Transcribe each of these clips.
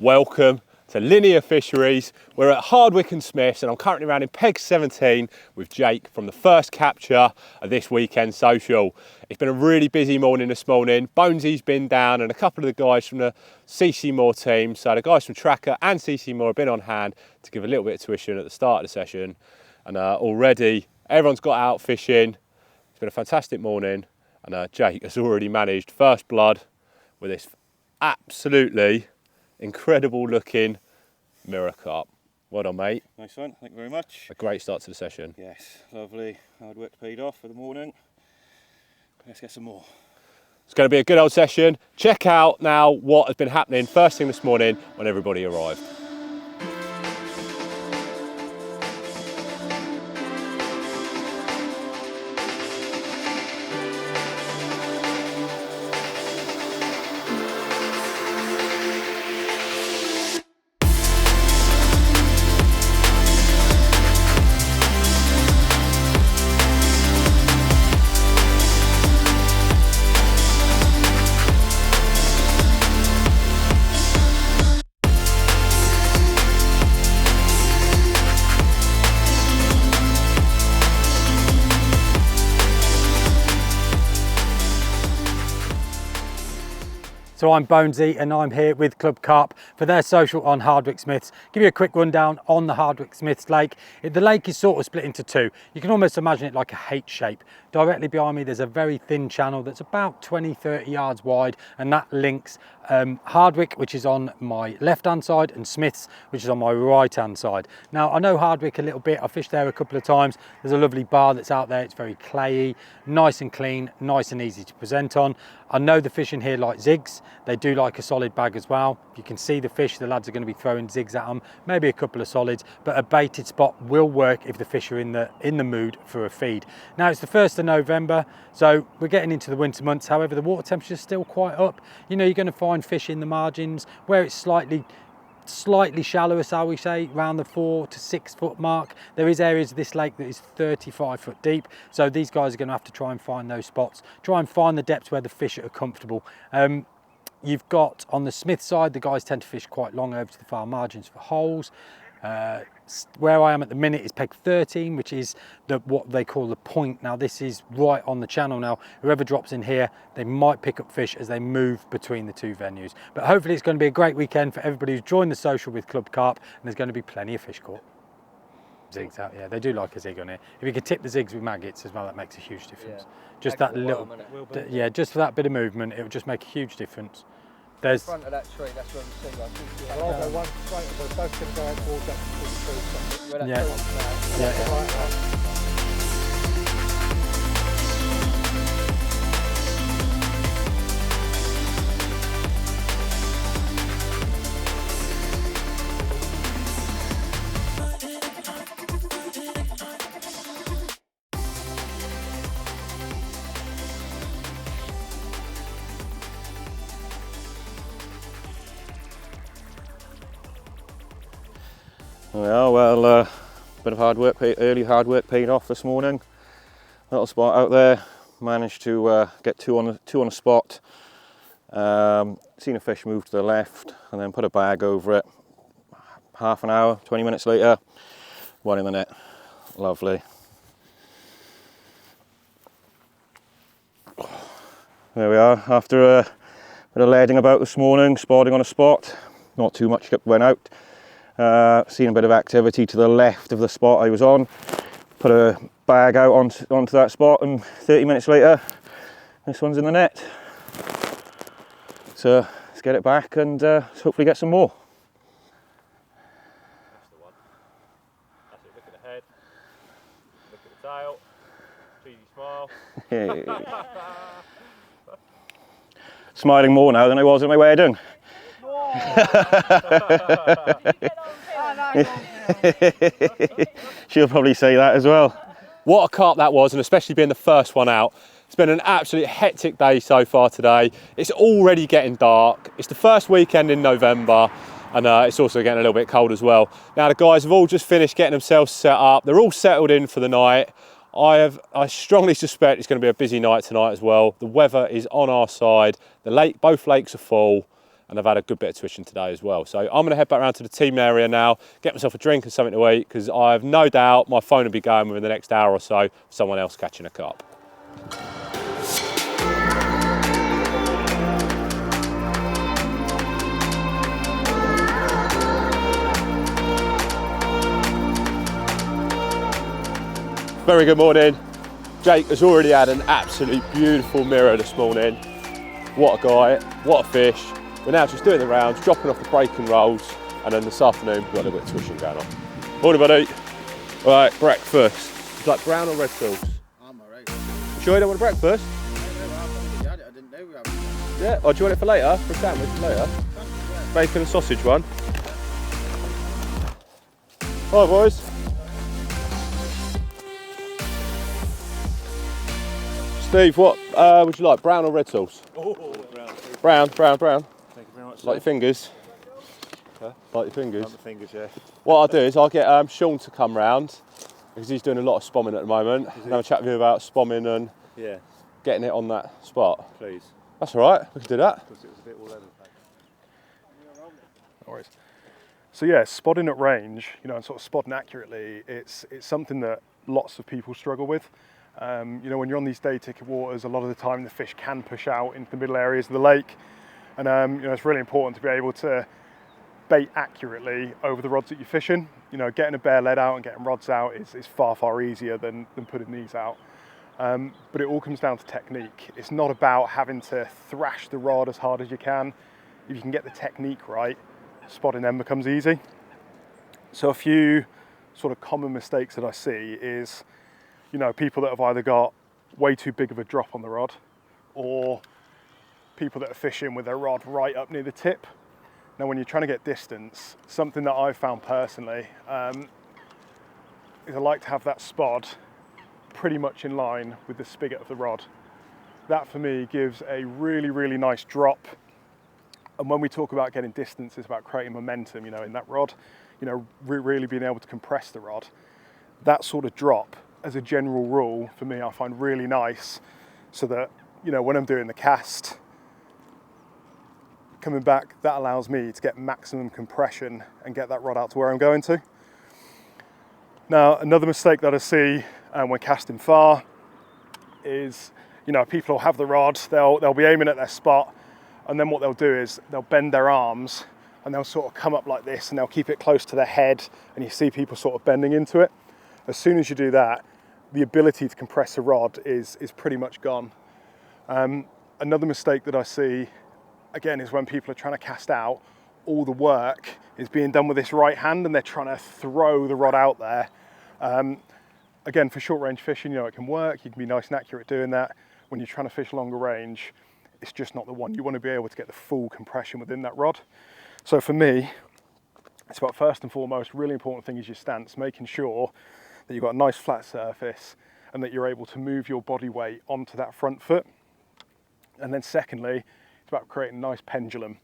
welcome to Linear Fisheries. We're at Hardwick and Smiths and I'm currently around in Peg 17 with Jake from the first capture of this weekend social. It's been a really busy morning this morning. Bonsey's been down and a couple of the guys from the CCMoore team, so the guys from Trakker and CCMoore have been on hand to give a little bit of tuition at the start of the session. And already everyone's got out fishing. It's been a fantastic morning and Jake has already managed first blood with this absolutely incredible looking mirror carp. Well done, mate. Nice one, thank you very much. A great start to the session. Yes, lovely. Hard work paid off for the morning. Let's get some more. It's going to be a good old session. Check out now what has been happening first thing this morning when everybody arrived. So I'm Bonsey and I'm here with ClubCarp for their social on Hardwick Smiths. Give you a quick rundown on the Hardwick Smiths lake. The lake is sort of split into two. You can almost imagine it like a H shape. Directly behind me there's a very thin channel that's about 20-30 yards wide, and that links Hardwick, which is on my left hand side, and Smiths, which is on my right hand side. Now I know Hardwick a little bit, I fished there a couple of times. There's a lovely bar that's out there, it's very clayey, nice and clean, nice and easy to present on. I know the fish in here like zigs. They do like a solid bag as well. You can see the fish, the lads are going to be throwing zigs at them, maybe a couple of solids, but a baited spot will work if the fish are in the mood for a feed. Now it's the 1st of November, so we're getting into the winter months. However, the water temperature is still quite up. You know, you're going to find fish in the margins where it's slightly shallower, shall we say, around the 4 to 6 foot mark. There is areas of this lake that is 35 foot deep, so these guys are going to have to try and find those spots, try and find the depths where the fish are comfortable. You've got on the Smith side, the guys tend to fish quite long over to the far margins for holes. Where I am at the minute is peg 13, which is what they call the point. Now this is right on the channel. Now whoever drops in here, they might pick up fish as they move between the two venues. But hopefully it's going to be a great weekend for everybody who's joined the social with ClubCarp, and there's going to be plenty of fish caught. Zigs out, yeah, they do like a zig on here. If you could tip the zigs with maggots as well, that makes a huge difference. Yeah. Just that little, yeah, just for that bit of movement, it would just make a huge difference. There's front of that tree, that's where the sea goes. I'll go one straight, we're both going to go out towards that tree. Yeah. Well, bit of hard work, early hard work paid off this morning. Little spot out there, managed to get two on the spot. Seen a fish move to the left and then put a bag over it. Half an hour, 20 minutes later, one in the net. Lovely. There we are, after a bit of leading about this morning, spotting on a spot. Not too much went out. Seen a bit of activity to the left of the spot I was on. Put a bag out onto that spot, and 30 minutes later, this one's in the net. So let's get it back and hopefully get some more. That's the one. That's it, look at the head, look at the tail, cheesy smile. Smiling more now than I was at my wedding. She'll probably say that as well. What a carp that was, and especially being the first one out. It's been an absolute hectic day so far today. It's already getting dark. It's the first weekend in November, and it's also getting a little bit cold as well. Now the guys have all just finished getting themselves set up. They're all settled in for the night. I strongly suspect it's going to be a busy night tonight as well. The weather is on our side. Both lakes are full. and I've had a good bit of twitching today as well. So I'm going to head back around to the team area now, get myself a drink and something to eat, because I have no doubt my phone will be going within the next hour or so for someone else catching a carp. Very good morning. Jake has already had an absolute beautiful mirror this morning. What a guy, what a fish. We're now just doing the rounds, dropping off the breaking rolls, and then this afternoon we've got a little bit of twitching going on. Morning, buddy. All right, breakfast. Would you like brown or red sauce? I'm alright. Sure you don't want a breakfast? I didn't know we had. Yeah, or do you want it for later, for a sandwich for later? Bacon and sausage one. All right, boys. Steve, what would you like, brown or red sauce? Oh, brown. Brown. Thank you very much. Like your fingers? Huh? Like your fingers? Like the fingers, yeah. What I'll do is I'll get Sean to come round, because he's doing a lot of spomming at the moment, and have a chat with you about spomming and getting it on that spot. Please. That's all right, we can do that. Because it was a bit all over the place. No worries. So yeah, spotting at range, and sort of spotting accurately, it's something that lots of people struggle with. When you're on these day ticket waters, a lot of the time the fish can push out into the middle areas of the lake, and it's really important to be able to bait accurately over the rods that you're fishing. Getting a bare lead out and getting rods out is far easier than putting these out. But it all comes down to technique. It's not about having to thrash the rod as hard as you can. If you can get the technique right, spotting them becomes easy. So a few sort of common mistakes that I see is, people that have either got way too big of a drop on the rod, or people that are fishing with their rod right up near the tip. Now, when you're trying to get distance, something that I've found personally is I like to have that spot pretty much in line with the spigot of the rod. That for me gives a really nice drop. And when we talk about getting distance, it's about creating momentum, in that rod, really being able to compress the rod. That sort of drop, as a general rule, for me, I find really nice, so that, when I'm doing the cast, coming back, that allows me to get maximum compression and get that rod out to where I'm going to. Now, another mistake that I see when casting far is, people will have the rod, they'll be aiming at their spot, and then what they'll do is they'll bend their arms and they'll sort of come up like this, and they'll keep it close to their head, and you see people sort of bending into it. As soon as you do that, the ability to compress a rod is pretty much gone. Another mistake that I see, again, is when people are trying to cast out, all the work is being done with this right hand and they're trying to throw the rod out there. Again, for short range fishing, it can work, you can be nice and accurate doing that. When you're trying to fish longer range, it's just not the one. You want to be able to get the full compression within that rod. So for me, it's about, first and foremost, really important thing is your stance, making sure that you've got a nice flat surface and that you're able to move your body weight onto that front foot. And then secondly, it's about creating a nice pendulum.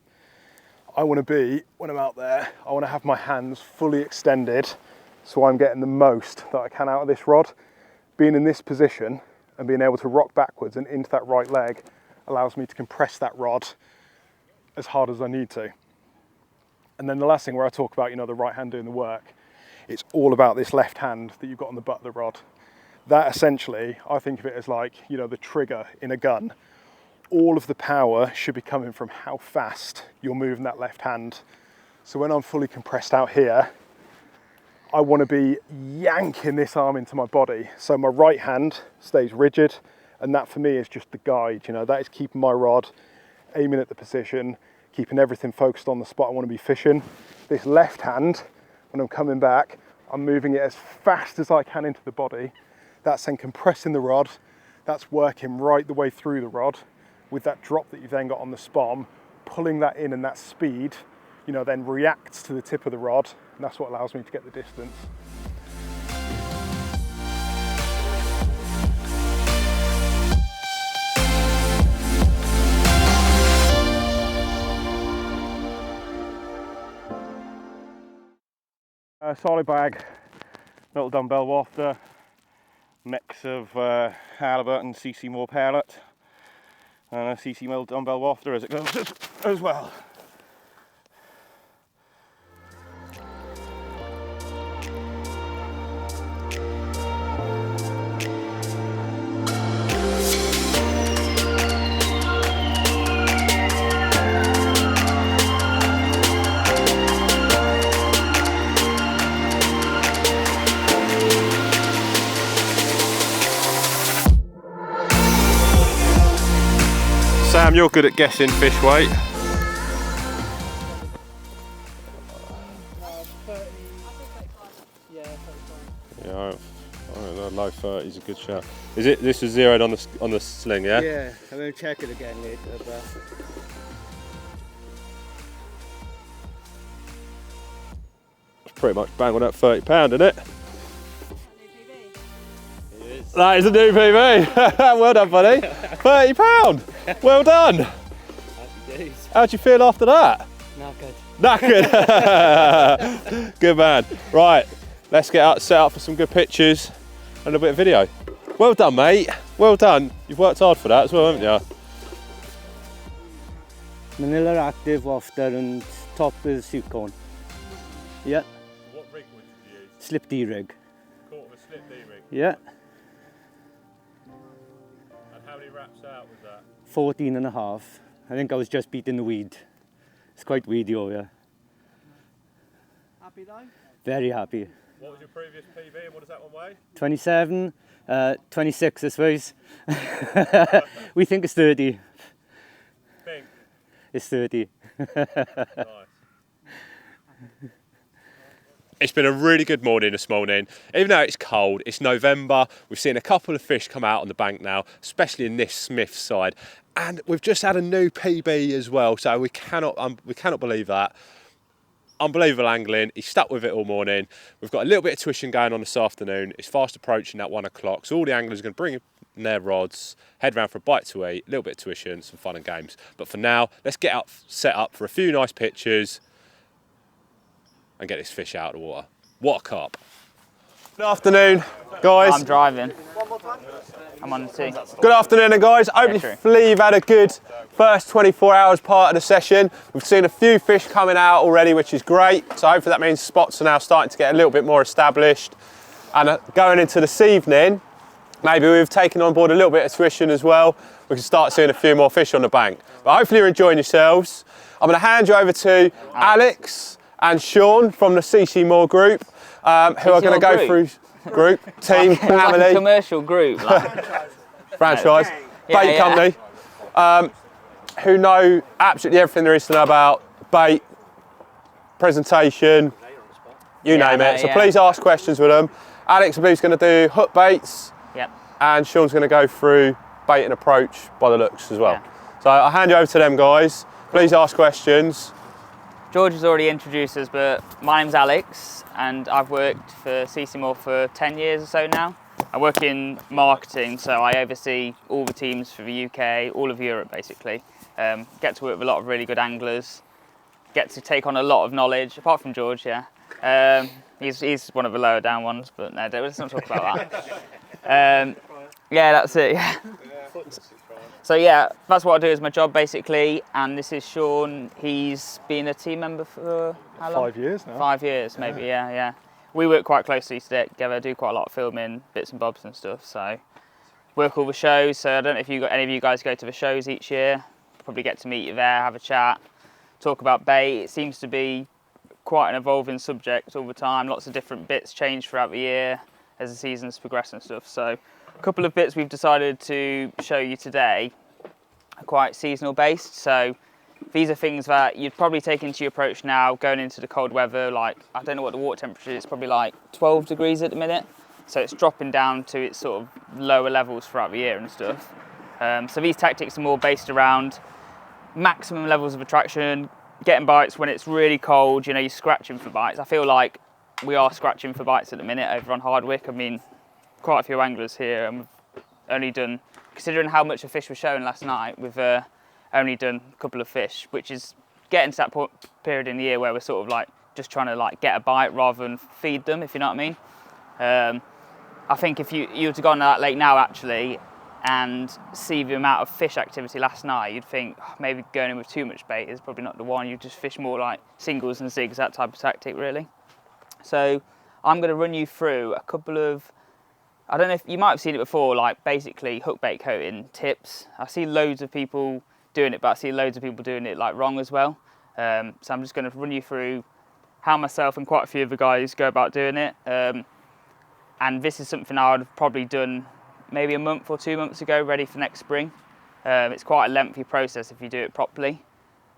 I want to be, when I'm out there, I want to have my hands fully extended so I'm getting the most that I can out of this rod. Being in this position and being able to rock backwards and into that right leg allows me to compress that rod as hard as I need to. And then the last thing, where I talk about, the right hand doing the work, it's all about this left hand that you've got on the butt of the rod. That essentially, I think of it as like, the trigger in a gun. All of the power should be coming from how fast you're moving that left hand. So when I'm fully compressed out here, I want to be yanking this arm into my body. So my right hand stays rigid, and that for me is just the guide. That is keeping my rod aiming at the position, keeping everything focused on the spot I want to be fishing. This left hand, when I'm coming back, I'm moving it as fast as I can into the body. That's then compressing the rod. That's working right the way through the rod with that drop that you've then got on the spom, pulling that in, and that speed, then reacts to the tip of the rod, and that's what allows me to get the distance. Solid bag, little dumbbell wafter, mix of halibut and CCMoore pellet, and a CCMoore dumbbell wafter as it goes as well. Sam, you're good at guessing fish weight. 30. Yeah, 35. Yeah, I don't know, low 30 is a good shot. Is it? This is zeroed on the sling, yeah? Yeah, I'm going to check it again later, but... It's pretty much bang on that £30, isn't it? That is a new PB. Well done, buddy. £30. Well done. How'd you feel after that? Not good. Knackered. Good man. Right, let's get out, set up for some good pictures and a bit of video. Well done, mate. Well done. You've worked hard for that as well, haven't you? Manila active wafter and top is silicone. Yeah. What rig would you use? Slip D rig. Caught with a slip D rig. Yeah. And how many wraps out was that? 14 and a half. I think I was just beating the weed. It's quite weedy over here. Happy though? Very happy. What was your previous PB and what does that one weigh? 27, 26 I suppose. We think it's 30. Think. It's 30. Nice. It's been a really good morning this morning. Even though it's cold, it's November. We've seen a couple of fish come out on the bank now, especially in this Smith side. And we've just had a new PB as well, so we cannot believe that. Unbelievable angling. He's stuck with it all morning. We've got a little bit of tuition going on this afternoon. It's fast approaching at 1 o'clock, so all the anglers are going to bring in their rods, head round for a bite to eat, a little bit of tuition, some fun and games. But for now, let's get up, set up for a few nice pictures and get this fish out of the water. What a carp. Good afternoon, guys. I'm driving. I'm on the tee. Good afternoon, guys. Hopefully you've had a good first 24 hours part of the session. We've seen a few fish coming out already, which is great. So hopefully that means spots are now starting to get a little bit more established. And going into this evening, maybe we've taken on board a little bit of tuition as well. We can start seeing a few more fish on the bank. But hopefully you're enjoying yourselves. I'm going to hand you over to Alex and Sean from the CCMoore group, who are going to go through team, family. Like a commercial group. Like. Franchise, Yeah, bait company, who know absolutely everything there is to know about bait, presentation, you name it. So please ask questions with them. Alex, I believe, is going to do hook baits, and Sean's going to go through bait and approach by the looks as well. Yeah. So I'll hand you over to them guys. Please ask questions. George has already introduced us, but my name's Alex and I've worked for CCMoore for 10 years or so now. I work in marketing, so I oversee all the teams for the UK, all of Europe basically. Get to work with a lot of really good anglers, get to take on a lot of knowledge, apart from George, yeah. He's one of the lower down ones, but no, let's not talk about that. Yeah, that's it, yeah. So yeah, that's what I do as my job basically, and this is Sean. He's been a team member for how long? 5 years now. 5 years maybe, yeah. We work quite closely together, do quite a lot of filming, bits and bobs and stuff, so work all the shows. So I don't know if any of you guys go to the shows each year, probably get to meet you there, have a chat, talk about bait. It seems to be quite an evolving subject all the time, lots of different bits change throughout the year as the seasons progress and stuff. So a couple of bits we've decided to show you today are quite seasonal based. So these are things that you'd probably take into your approach now going into the cold weather. Like, I don't know what the water temperature is, it's probably like 12 degrees at the minute. So it's dropping down to its sort of lower levels throughout the year and stuff. So these tactics are more based around maximum levels of attraction, getting bites when it's really cold, you know, you're scratching for bites. I feel like we are scratching for bites at the minute over on Hardwick. I mean, quite a few anglers here, and we've only done, considering how much a fish was showing last night, we've only done a couple of fish, which is getting to that period in the year where we're sort of like just trying to like get a bite rather than feed them, if you know what I mean. I think if you were to go on that lake now actually and see the amount of fish activity last night, you'd think maybe going in with too much bait is probably not the one. You just fish more like singles and zigs, that type of tactic really. So I'm going to run you through a couple of, I don't know if you might have seen it before, like basically hook bait coating tips. I see loads of people doing it, but I see loads of people doing it like wrong as well. So I'm just going to run you through how myself and quite a few of the guys go about doing it. And this is something I would have probably done maybe a month or 2 months ago, ready for next spring. It's quite a lengthy process if you do it properly.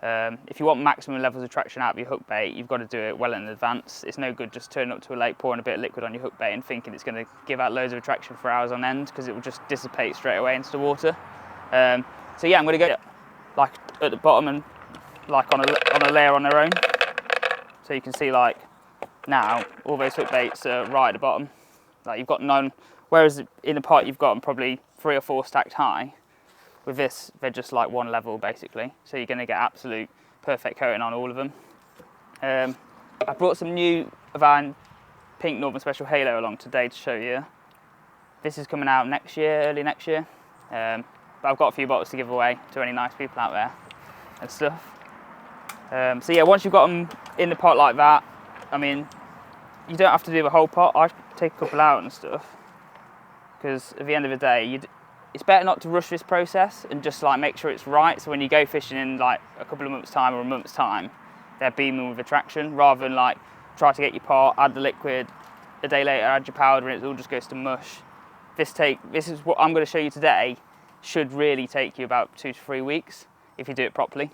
If you want maximum levels of traction out of your hook bait, you've got to do it well in advance. It's no good just turning up to a lake, pouring a bit of liquid on your hook bait and thinking it's going to give out loads of attraction for hours on end, because it will just dissipate straight away into the water. So yeah, I'm going to go like at the bottom and like on a layer on their own. So you can see like now all those hook baits are right at the bottom. Like you've got none, whereas in the pot you've got them probably 3 or 4 stacked high. With this, they're just like one level basically. So you're going to get absolute perfect coating on all of them. I brought some new of our pink Northern Special Halo along today to show you. This is coming out next year, early next year. But I've got a few bottles to give away to any nice people out there and stuff. So yeah, once you've got them in the pot like that, I mean, you don't have to do the whole pot. I take a couple out and stuff, because at the end of the day, it's better not to rush this process and just like make sure it's right. So when you go fishing in like a couple of months' time or a month's time, they're beaming with attraction, rather than like try to get your pot, add the liquid, a day later add your powder, and it all just goes to mush. This is what I'm going to show you today. Should really take you about 2 to 3 weeks if you do it properly.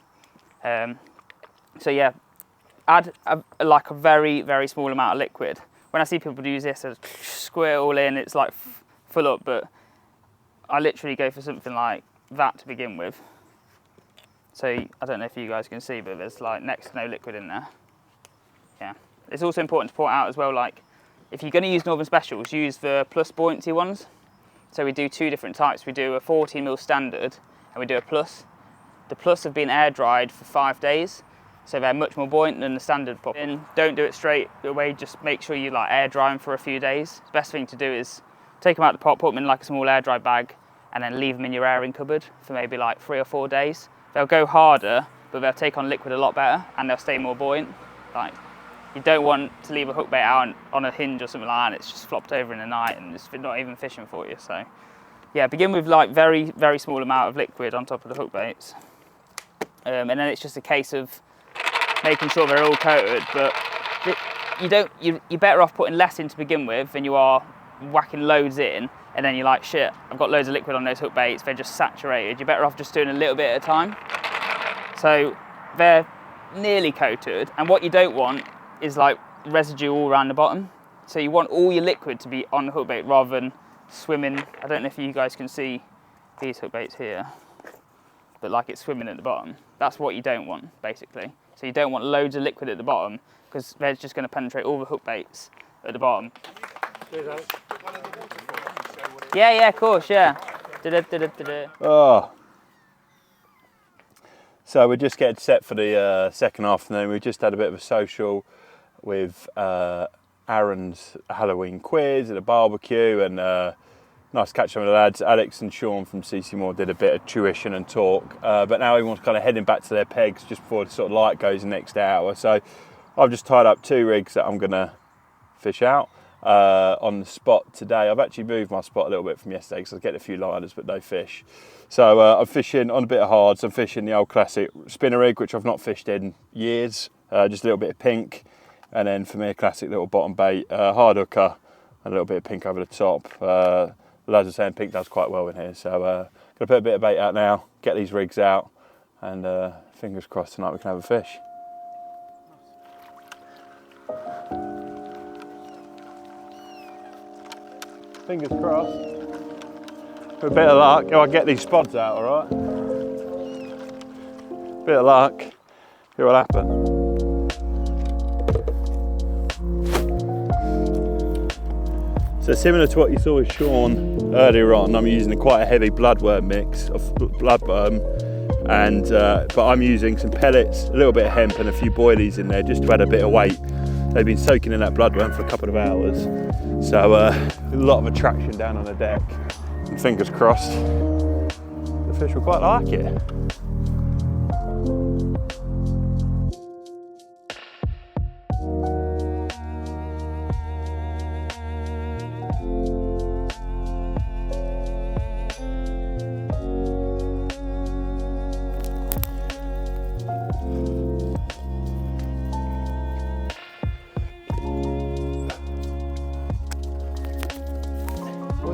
So yeah, add like a very, very small amount of liquid. When I see people use this, I squirt it all in, it's like full up, but I literally go for something like that to begin with. So I don't know if you guys can see, but there's like next to no liquid in there. Yeah. It's also important to point out as well, like if you're going to use Northern Specials, use the plus buoyancy ones. So we do 2 different types. We do a 14mm standard and we do a plus. The plus have been air dried for 5 days, so they're much more buoyant than the standard pop. And don't do it straight away, just make sure you like air dry them for a few days. The best thing to do is take them out of the pot, put them in like a small air dry bag, and then leave them in your airing cupboard for maybe like 3 or 4 days. They'll go harder, but they'll take on liquid a lot better and they'll stay more buoyant. Like, you don't want to leave a hook bait out on a hinge or something like that and it's just flopped over in the night and it's not even fishing for you. So yeah, begin with like very, very small amount of liquid on top of the hook baits. And then it's just a case of making sure they're all coated, but you're better off putting less in to begin with than you are whacking loads in and then you're like, shit, I've got loads of liquid on those hook baits, they're just saturated. You're better off just doing a little bit at a time. So they're nearly coated, and what you don't want is like residue all around the bottom. So you want all your liquid to be on the hook bait rather than swimming. I don't know if you guys can see these hook baits here, but like it's swimming at the bottom. That's what you don't want, basically. So you don't want loads of liquid at the bottom, because they're just going to penetrate all the hook baits at the bottom. Yeah, of course, yeah. Oh. So we're just getting set for the second afternoon. We just had a bit of a social with Aaron's Halloween quiz and a barbecue, and nice to catch some of the lads. Alex and Sean from CCMoore did a bit of tuition and talk, but now everyone's kind of heading back to their pegs just before the sort of light goes the next hour. So I've just tied up 2 rigs that I'm going to fish out on the spot today. I've actually moved my spot a little bit from yesterday because I get a few liners but no fish. So I'm fishing on a bit of hards. I'm fishing the old classic spinner rig, which I've not fished in years, just a little bit of pink, and then for me a classic little bottom bait, hard hooker, and a little bit of pink over the top. The lads are saying pink does quite well in here, so gonna put a bit of bait out now, get these rigs out, and fingers crossed tonight we can have a fish. Fingers crossed. With a bit of luck, I get these spods out, all right? Bit of luck, it will happen. So similar to what you saw with Sean earlier on, I'm using quite a heavy bloodworm mix of bloodworm, and but I'm using some pellets, a little bit of hemp, and a few boilies in there just to add a bit of weight. They've been soaking in that bloodworm for a couple of hours, so a lot of attraction down on the deck. And fingers crossed, the fish will quite like it.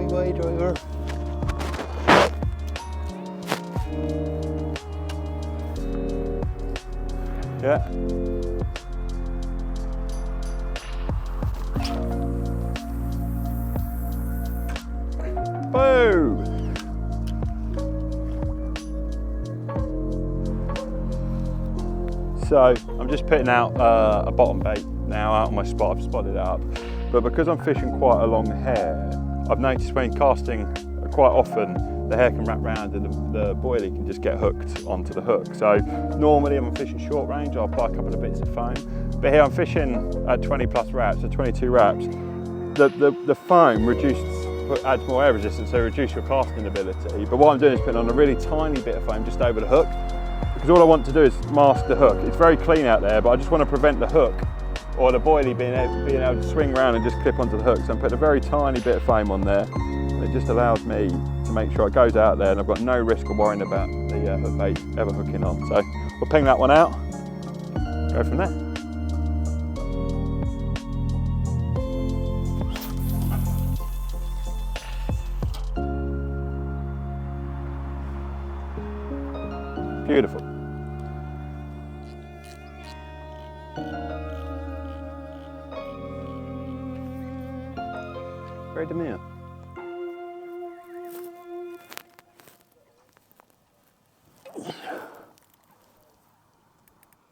Way driver. Yeah. Boom! So I'm just putting out a bottom bait now out on my spot. I've spotted it up, but because I'm fishing quite a long hair, I've noticed when casting quite often the hair can wrap round and the boilie can just get hooked onto the hook. So normally when I'm fishing short range, I'll apply a couple of bits of foam, but here I'm fishing at 20 plus wraps, so 22 wraps. The foam adds more air resistance, so reduce your casting ability. But what I'm doing is putting on a really tiny bit of foam just over the hook, because all I want to do is mask the hook. It's very clean out there, but I just want to prevent the hook or the boilie being able to swing around and just clip onto the hook. So I'm putting a very tiny bit of foam on there. It just allows me to make sure it goes out there and I've got no risk of worrying about the hook bait ever hooking on. So we'll ping that one out, go from there. Beautiful. Very demure.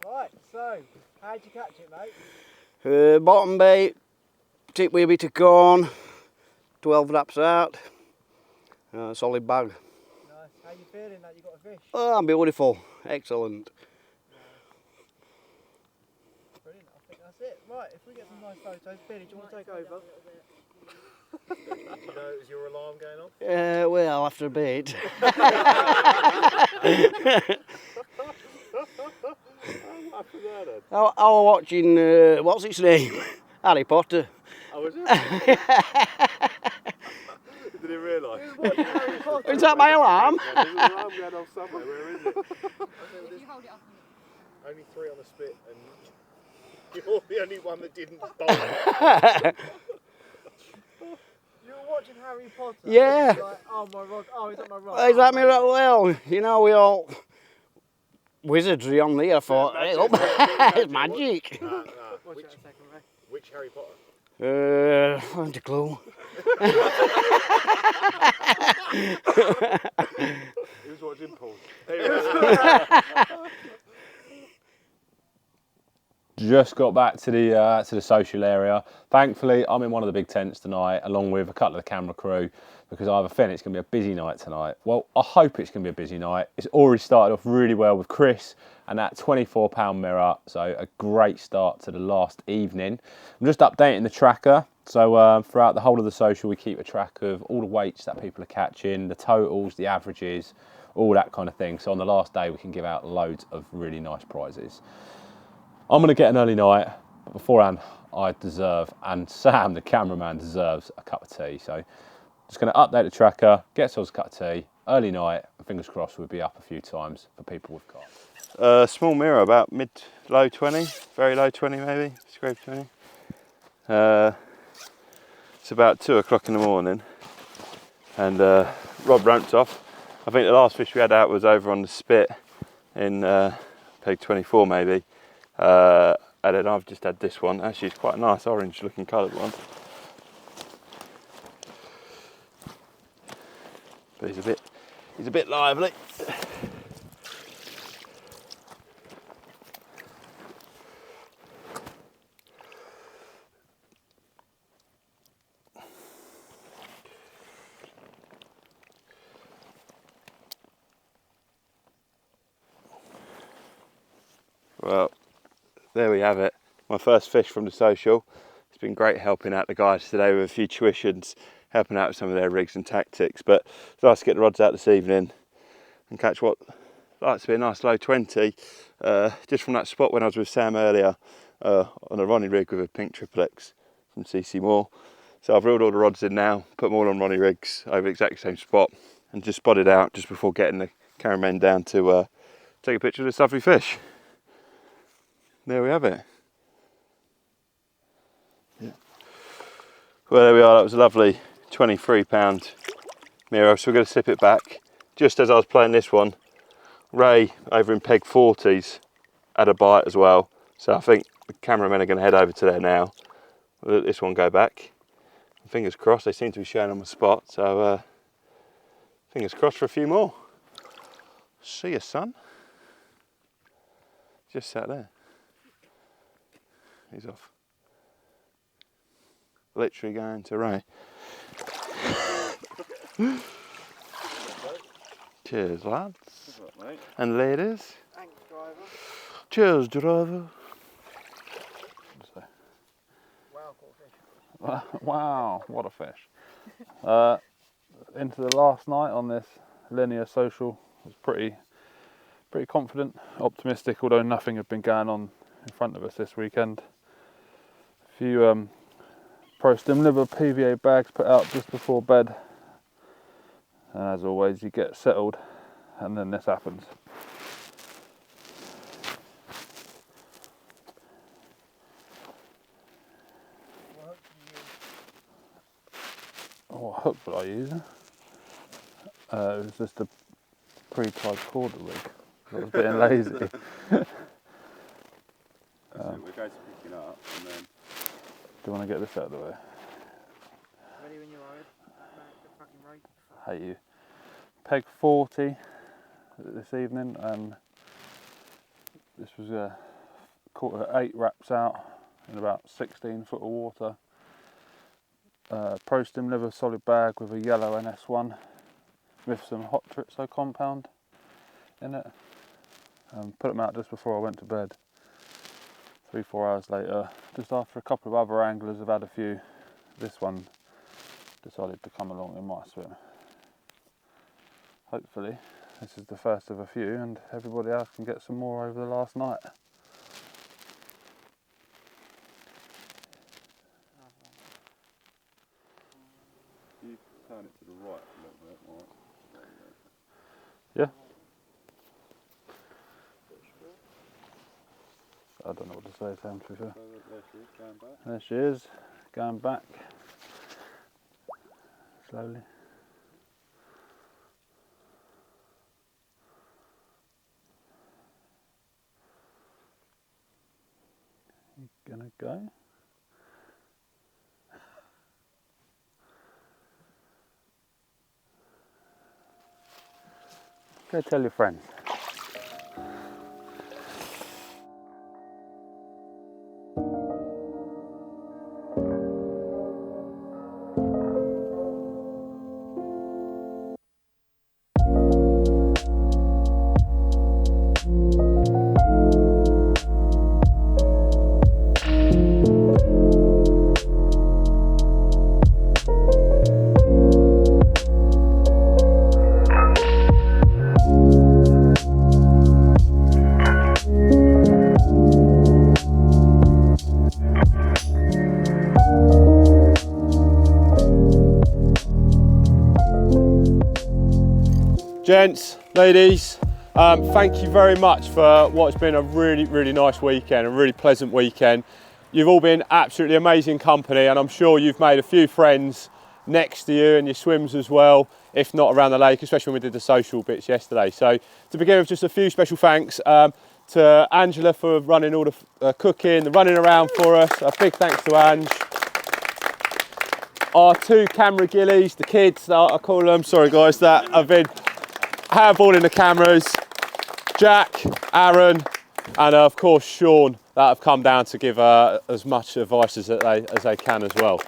Right, so how'd you catch it, mate? Bottom bait, tip wee bit of corn, 12 wraps out, solid bag. Nice. How you feeling that you got a fish? Oh, beautiful, excellent. Brilliant, I think that's it. Right, if we get some nice photos, Billy, do you want to take over? Do you know it was your alarm going off? Well, after a bit. I was watching, what's its name? Harry Potter. Oh, was it? Did he realise? Is that my alarm? There's an alarm going off somewhere, where is it? If you hold it up. Only 3 on the spit and you're the only one that didn't bolt. You were watching Harry Potter? Yeah. Like, oh, my rod. Oh, is that my rod? Is that me? Well, you know, we all wizardry on there. I thought, hey, look, it's magic. Which Harry Potter? I haven't a clue. Who's watching Paul? Just got back to the social area. Thankfully, I'm in one of the big tents tonight, along with a couple of the camera crew, because I have a feeling it's going to be a busy night tonight. Well, I hope it's going to be a busy night. It's already started off really well with Chris and that 24-pound mirror, so a great start to the last evening. I'm just updating the tracker. So throughout the whole of the social, we keep a track of all the weights that people are catching, the totals, the averages, all that kind of thing. So on the last day, we can give out loads of really nice prizes. I'm going to get an early night, but beforehand, I deserve, and Sam, the cameraman, deserves a cup of tea. So just going to update the tracker, get ourselves a cup of tea, early night, and fingers crossed we'll be up a few times for people with Carp. Small mirror, about mid-low 20, very low 20 maybe, scrape 20. It's about 2 o'clock in the morning, and rod ramped off. I think the last fish we had out was over on the spit in peg 24 maybe. And then I've just had this one. Actually, it's quite a nice orange looking coloured one. But he's a bit lively. Well, there we have it. My first fish from the social. It's been great helping out the guys today with a few tuitions, helping out with some of their rigs and tactics. But it's nice to get the rods out this evening and catch what likes to be a nice low 20. Just from that spot when I was with Sam earlier on a Ronnie rig with a pink triple X from CCMoore. So I've reeled all the rods in now, put them all on Ronnie rigs over the exact same spot, and just spotted out just before getting the cameraman down to take a picture of this lovely fish. There we have it. Yeah. Well, there we are. That was a lovely 23-pound mirror. So we're going to slip it back. Just as I was playing this one, Ray over in peg 40s had a bite as well. So I think the cameramen are going to head over to there now. Let this one go back. Fingers crossed, they seem to be showing on the spot. So fingers crossed for a few more. See you, son. Just sat there. He's off. Literally going to Ray. Cheers, lads. And ladies. Thanks, driver. Cheers, driver. Wow, caught fish. Wow, what a fish. Into the last night on this Linear Social, was pretty confident, optimistic, although nothing had been going on in front of us this weekend. A few Pro Stim liver PVA bags put out just before bed, and as always you get settled and then this happens. What hook would I use? It was just a pre-tied cord rig. I was being lazy. We're going to pick it up and then... Do you want to get this out of the way? Ready when you are. Fucking right. Hate you. Peg 40 this evening, and this was caught at 8 wraps out in about 16 foot of water. Pro Stim liver solid bag with a yellow NS1 with some hot tritso compound in it. Put them out just before I went to bed. 3-4 hours later, just after a couple of other anglers have had a few, this one decided to come along in my swim. Hopefully this is the first of a few and everybody else can get some more over the last night. You turn it to the right a little bit, right? Yeah. I don't know what to say, Sam, to be fair. There she is, going back slowly. Gonna go. Go tell your friends. Gents, ladies, thank you very much for what's been a really nice weekend, a really pleasant weekend. You've all been absolutely amazing company, and I'm sure you've made a few friends next to you in your swims as well, if not around the lake, especially when we did the social bits yesterday. So to begin with, just a few special thanks to Angela for running all the cooking, the running around for us. A big thanks to Ange. Our 2 camera gillies, the kids, I call them, sorry guys, that have been handballing the cameras. Jack, Aaron, and of course Sean, that have come down to give as much advice as they can as well.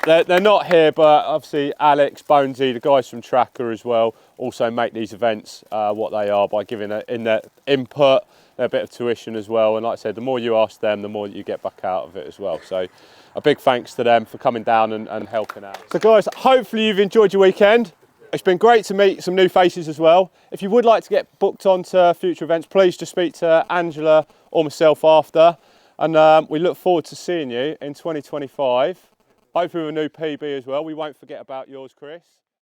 They're not here, but obviously Alex, Bonsey, the guys from Trakker as well, also make these events what they are by giving in their input, their bit of tuition as well. And like I said, the more you ask them, the more you get back out of it as well. So a big thanks to them for coming down and helping out. So guys, hopefully you've enjoyed your weekend. It's been great to meet some new faces as well. If you would like to get booked onto future events, please just speak to Angela or myself after. And we look forward to seeing you in 2025. Hopefully with a new PB as well. We won't forget about yours, Chris.